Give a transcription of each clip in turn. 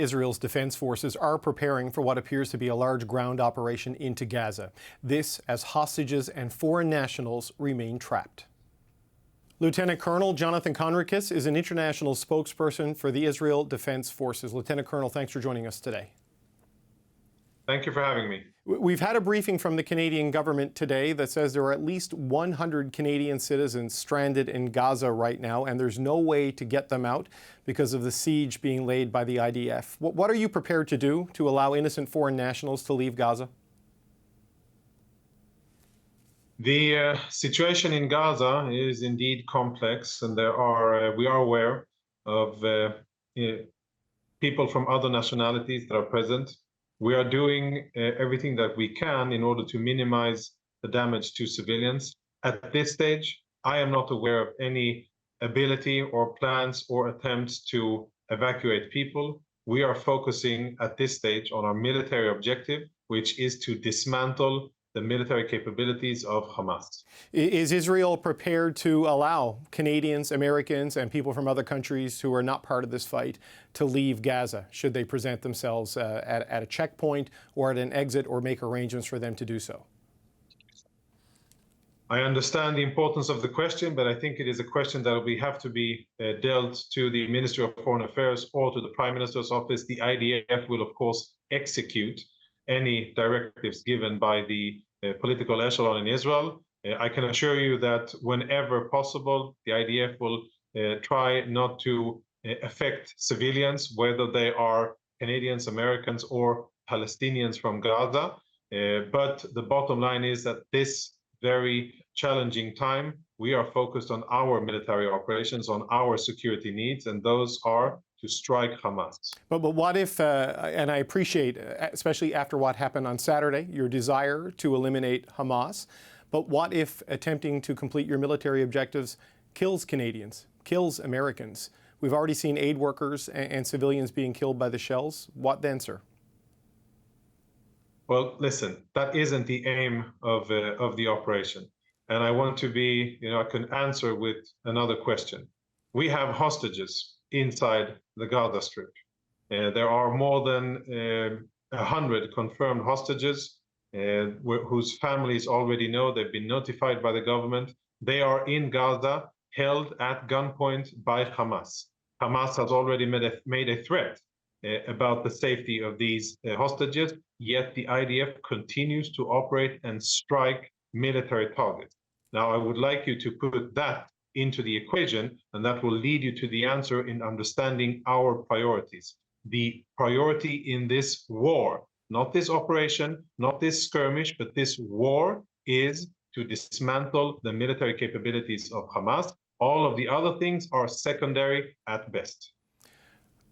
Israel's defense forces are preparing for what appears to be a large ground operation into Gaza. This as hostages and foreign nationals remain trapped. Lt Col Jonathan Conricus is an international spokesperson for the Israel Defence Forces. Lt Col, thanks for joining us today. Thank you for having me. We've had a briefing from the Canadian government today that says there are at least 100 Canadian citizens stranded in Gaza right now, and there's no way to get them out because of the siege being laid by the IDF. What are you prepared to do to allow innocent foreign nationals to leave Gaza? The situation in Gaza is indeed complex, and we are aware of people from other nationalities that are present. We are doing everything that we can in order to minimize the damage to civilians. At this stage, I am not aware of any ability or plans or attempts to evacuate people. We are focusing at this stage on our military objective, which is to dismantle the military capabilities of Hamas. Is Israel prepared to allow Canadians, Americans, and people from other countries who are not part of this fight to leave Gaza, should they present themselves at a checkpoint or at an exit, or make arrangements for them to do so? I understand the importance of the question, but I think it is a question that will have to be dealt to the Ministry of Foreign Affairs or to the Prime Minister's office. The IDF will, of course, execute any directives given by the political echelon in Israel. I can assure you that whenever possible, the IDF will try not to affect civilians, whether they are Canadians, Americans, or Palestinians from Gaza. But the bottom line is that this very challenging time, we are focused on our military operations, on our security needs, and those are to strike Hamas. But what if, and I appreciate, especially after what happened on Saturday, your desire to eliminate Hamas, but what if attempting to complete your military objectives kills Canadians, kills Americans? We've already seen aid workers and civilians being killed by the shells. What then, sir? Well, listen, that isn't the aim of the operation. And I want to be, I can answer with another question. We have hostages inside the Gaza Strip. There are more than 100 confirmed hostages whose families already know. They've been notified by the government. They are in Gaza, held at gunpoint by Hamas. Hamas has already made a threat about the safety of these hostages, yet the IDF continues to operate and strike military targets. Now, I would like you to put that into the equation, and that will lead you to the answer in understanding our priorities. The priority in this war, not this operation, not this skirmish, but this war, is to dismantle the military capabilities of Hamas. All of the other things are secondary at best.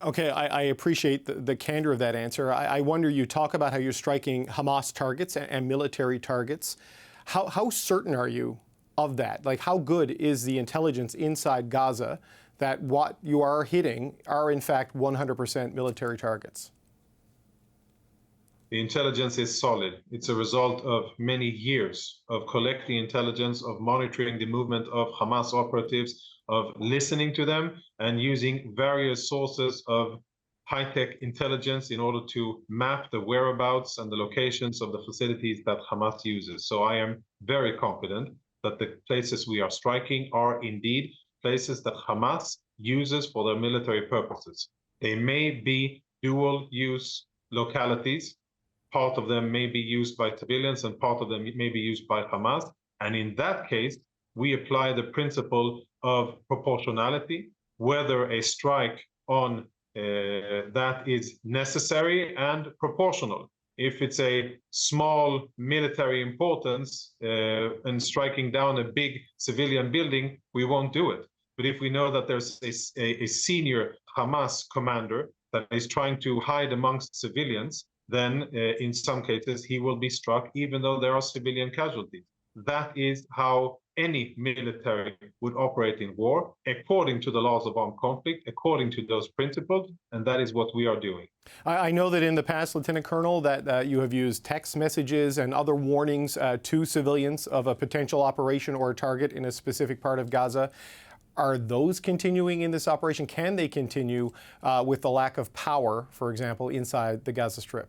Okay, I appreciate the candor of that answer. I wonder, you talk about how you're striking Hamas targets and military targets. How certain are you of that? Like, how good is the intelligence inside Gaza that what you are hitting are in fact 100% military targets? The intelligence is solid. It's a result of many years of collecting intelligence, of monitoring the movement of Hamas operatives, of listening to them, and using various sources of high-tech intelligence in order to map the whereabouts and the locations of the facilities that Hamas uses. So I am very confident that the places we are striking are indeed places that Hamas uses for their military purposes. They may be dual-use localities. Part of them may be used by civilians and part of them may be used by Hamas. And in that case, we apply the principle of proportionality, whether a strike on that is necessary and proportional. If it's a small military importance and striking down a big civilian building, we won't do it. But if we know that there's a senior Hamas commander that is trying to hide amongst civilians, then in some cases he will be struck even though there are civilian casualties. That is how any military would operate in war, according to the laws of armed conflict, according to those principles, and that is what we are doing. I know that in the past, Lieutenant Colonel, that you have used text messages and other warnings to civilians of a potential operation or a target in a specific part of Gaza. Are those continuing in this operation? Can they continue with the lack of power, for example, inside the Gaza Strip?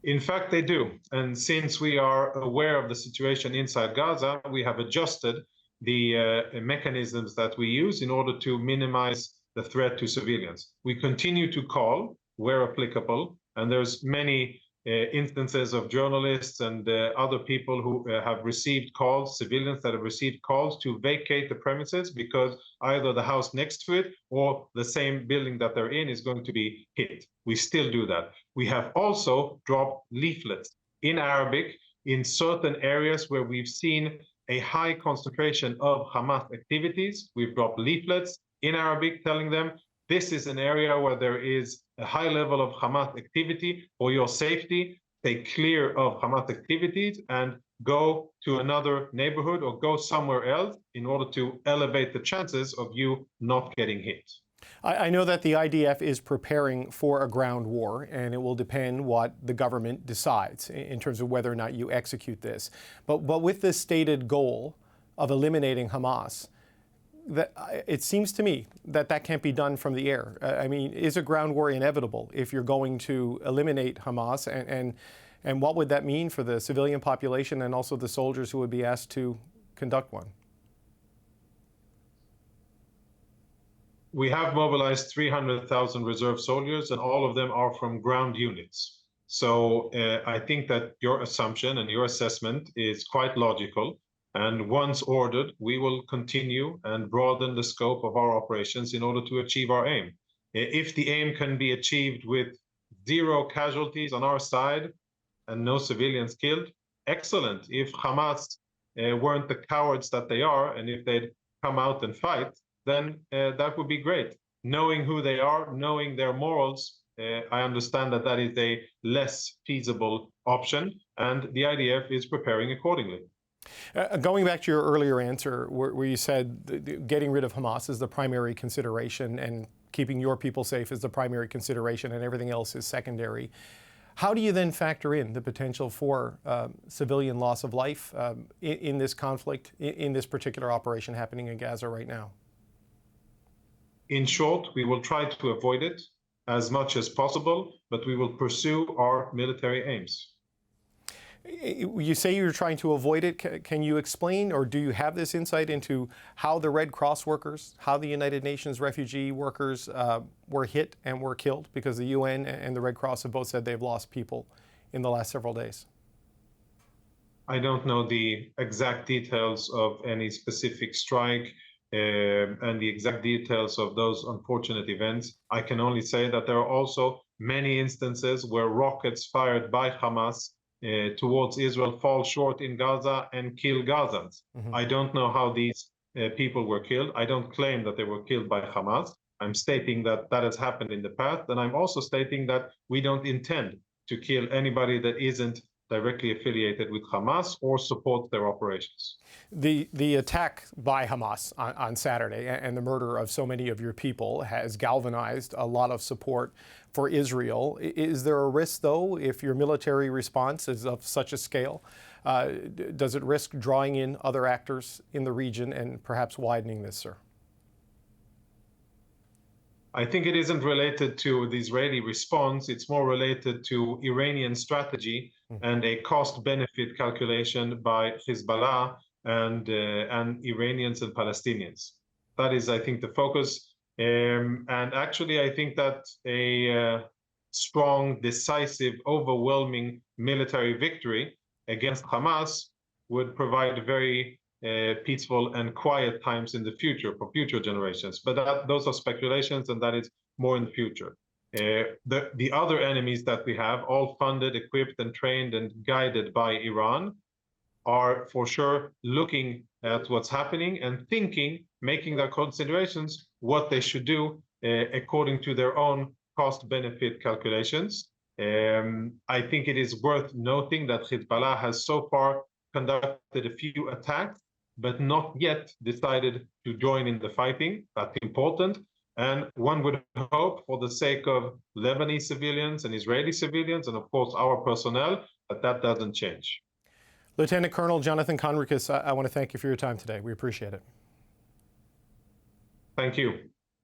In fact, they do. And since we are aware of the situation inside Gaza, we have adjusted the mechanisms that we use in order to minimize the threat to civilians. We continue to call where applicable, and there's many instances of journalists and other people who have received calls, civilians that have received calls to vacate the premises because either the house next to it or the same building that they're in is going to be hit. We still do that. We have also dropped leaflets in Arabic in certain areas where we've seen a high concentration of Hamas activities. We've dropped leaflets in Arabic telling them this is an area where there is a high level of Hamas activity. For your safety, stay clear of Hamas activities and go to another neighborhood or go somewhere else in order to elevate the chances of you not getting hit. I know that the IDF is preparing for a ground war, and it will depend what the government decides in terms of whether or not you execute this. But with this stated goal of eliminating Hamas, that it seems to me that that can't be done from the air. I mean, is a ground war inevitable if you're going to eliminate Hamas? And what would that mean for the civilian population and also the soldiers who would be asked to conduct one? We have mobilized 300,000 reserve soldiers, and all of them are from ground units. So I think that your assumption and your assessment is quite logical. And once ordered, we will continue and broaden the scope of our operations in order to achieve our aim. If the aim can be achieved with 0 casualties on our side and no civilians killed, excellent. If Hamas weren't the cowards that they are, and if they'd come out and fight, then that would be great. Knowing who they are, knowing their morals, I understand that that is a less feasible option, and the IDF is preparing accordingly. Going back to your earlier answer where you said getting rid of Hamas is the primary consideration and keeping your people safe is the primary consideration and everything else is secondary, how do you then factor in the potential for civilian loss of life in this conflict, in this particular operation happening in Gaza right now? In short, we will try to avoid it as much as possible, but we will pursue our military aims. You say you're trying to avoid it. Can you explain, or do you have this insight into how the Red Cross workers, how the United Nations refugee workers were hit and were killed? Because the UN and the Red Cross have both said they've lost people in the last several days. I don't know the exact details of any specific strike and the exact details of those unfortunate events. I can only say that there are also many instances where rockets fired by Hamas towards Israel fall short in Gaza and kill Gazans. Mm-hmm. I don't know how these people were killed. I don't claim that they were killed by Hamas. I'm stating that that has happened in the past, and I'm also stating that we don't intend to kill anybody that isn't directly affiliated with Hamas or supports their operations. The attack by Hamas on Saturday and the murder of so many of your people has galvanized a lot of support for Israel. Is there a risk, though, if your military response is of such a scale? Does it risk drawing in other actors in the region and perhaps widening this, sir? I think it isn't related to the Israeli response. It's more related to Iranian strategy and a cost-benefit calculation by Hezbollah and Iranians and Palestinians. That is, I think, the focus. And actually, I think that a strong, decisive, overwhelming military victory against Hamas would provide very peaceful and quiet times in the future for future generations. But those are speculations, and that is more in the future. The other enemies that we have, all funded, equipped, and trained and guided by Iran, are for sure looking at what's happening and thinking, making their considerations, what they should do according to their own cost-benefit calculations. I think it is worth noting that Hezbollah has so far conducted a few attacks, but not yet decided to join in the fighting. That's important. And one would hope, for the sake of Lebanese civilians and Israeli civilians, and of course our personnel, that that doesn't change. Lieutenant Colonel Jonathan Conricus, I want to thank you for your time today. We appreciate it. Thank you.